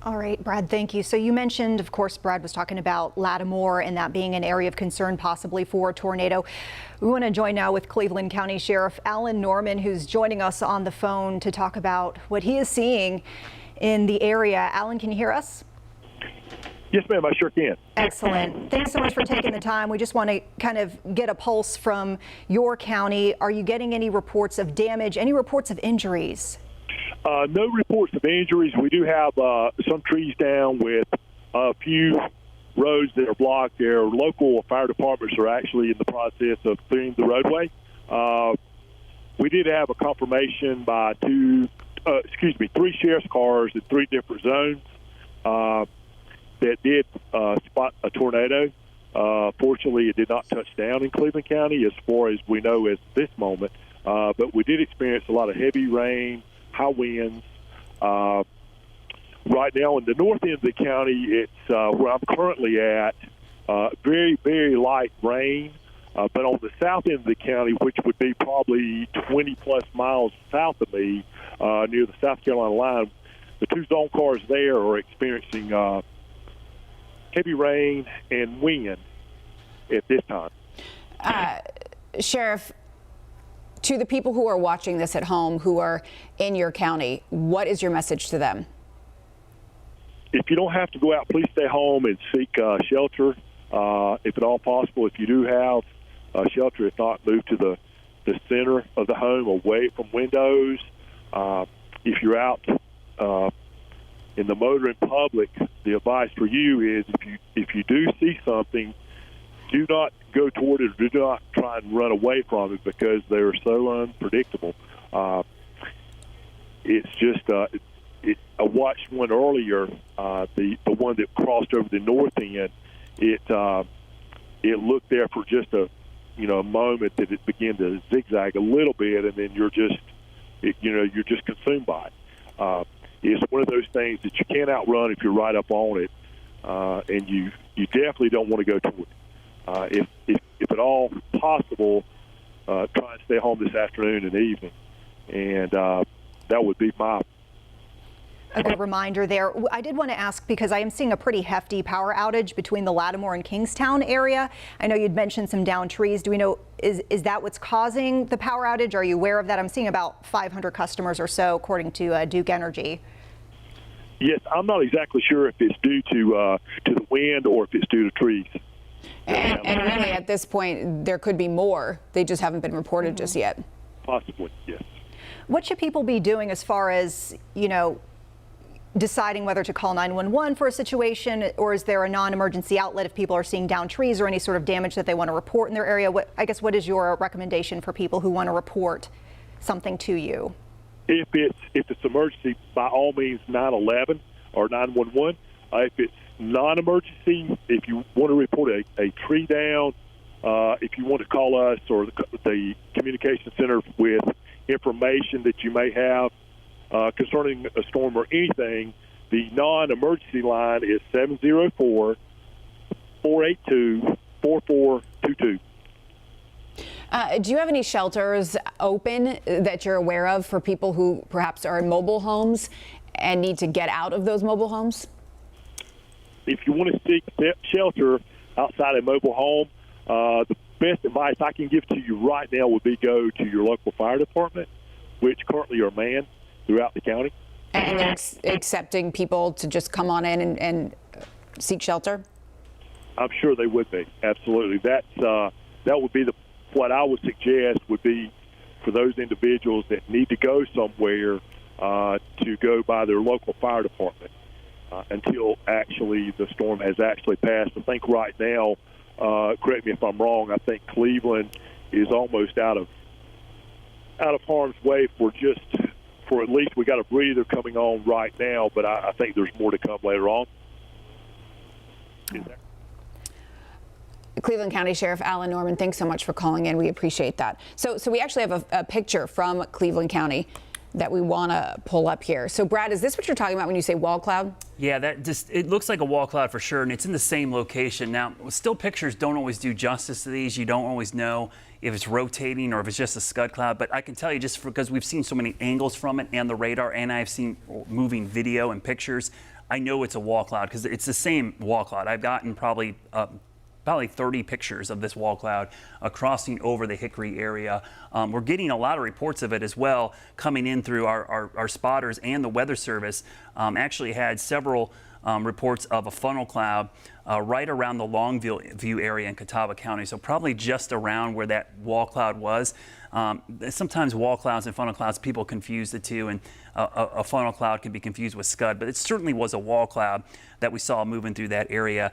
All right, Brad, thank you. So you mentioned, of course, Brad was talking about Lattimore and that being an area of concern possibly for a tornado. We want to join now with Cleveland County Sheriff Alan Norman, who's joining us on the phone to talk about what he is seeing in the area. Alan, can you hear us? Yes, ma'am, I sure can. Excellent. Thanks so much for taking the time. We just want to kind of get a pulse from your county. Are you getting any reports of damage, any reports of injuries? No reports of injuries. We do have some trees down with a few roads that are blocked. Their local fire departments are actually in the process of clearing the roadway. We did have a confirmation by three sheriff's cars in three different zones that did spot a tornado. Fortunately, it did not touch down in Cleveland County as far as we know at this moment. But we did experience a lot of heavy rain, high winds. Right now in the north end of the county, it's where I'm currently at, very, very light rain. But on the south end of the county, which would be probably 20-plus miles south of me, near the South Carolina line, the two zone cars there are experiencing heavy rain and wind at this time. Sheriff, to the people who are watching this at home who are in your county, what is your message to them? If you don't have to go out, please stay home and seek shelter. If at all possible, if you do have shelter, if not, move to the center of the home, away from windows. If you're out in the motoring public, the advice for you is if you do see something, do not go toward it, or do not try and run away from it because they're so unpredictable. It's just I watched one earlier, the one that crossed over the north end. It looked there for just a moment that it began to zigzag a little bit, and then you're just consumed by it. It's one of those things that you can't outrun if you're right up on it, and you definitely don't want to go toward it. If at all possible, try and stay home this afternoon and evening, and that would be my a good reminder there. I did want to ask, because I am seeing a pretty hefty power outage between the Lattimore and Kingstown area. I know you'd mentioned some downed trees. Do we know, is that what's causing the power outage? Are you aware of that? I'm seeing about 500 customers or so, according to Duke Energy. Yes, I'm not exactly sure if it's due to the wind or if it's due to trees. And really, at this point, there could be more. They just haven't been reported just yet. Possibly, yes. What should people be doing as far as, deciding whether to call 911 for a situation, or is there a non-emergency outlet if people are seeing downed trees or any sort of damage that they want to report in their area? What is your recommendation for people who want to report something to you? If it's emergency, by all means, 911 or 911. If it's non-emergency, if you want to report a tree down, if you want to call us or the communication center with information that you may have concerning a storm or anything, the non-emergency line is 704-482-4422. Do you have any shelters open that you're aware of for people who perhaps are in mobile homes and need to get out of those mobile homes? If you want to seek shelter outside a mobile home, the best advice I can give to you right now would be go to your local fire department, which currently are manned throughout the county. And they're accepting people to just come on in and seek shelter? I'm sure they would be. Absolutely. That would be what I would suggest would be for those individuals that need to go somewhere to go by their local fire department until actually the storm has actually passed. I think right now, correct me if I'm wrong, I think Cleveland is almost out of harm's way for at least we got a breather coming on right now, but I think there's more to come later on. Cleveland County Sheriff Alan Norman, thanks so much for calling in. We appreciate that. So we actually have a picture from Cleveland County that we want to pull up here. So Brad, is this what you're talking about when you say wall cloud? Yeah, it looks like a wall cloud for sure, and it's in the same location. Now, still pictures don't always do justice to these. You don't always know if it's rotating or if it's just a scud cloud, but I can tell you just because we've seen so many angles from it and the radar, and I've seen moving video and pictures, I know it's a wall cloud because it's the same wall cloud. I've gotten probably 30 pictures of this wall cloud crossing over the Hickory area. We're getting a lot of reports of it as well coming in through our spotters, and the Weather Service actually had several reports of a funnel cloud right around the Longview area in Catawba County, so probably just around where that wall cloud was. Sometimes wall clouds and funnel clouds, people confuse the two, and a funnel cloud can be confused with scud, but it certainly was a wall cloud that we saw moving through that area.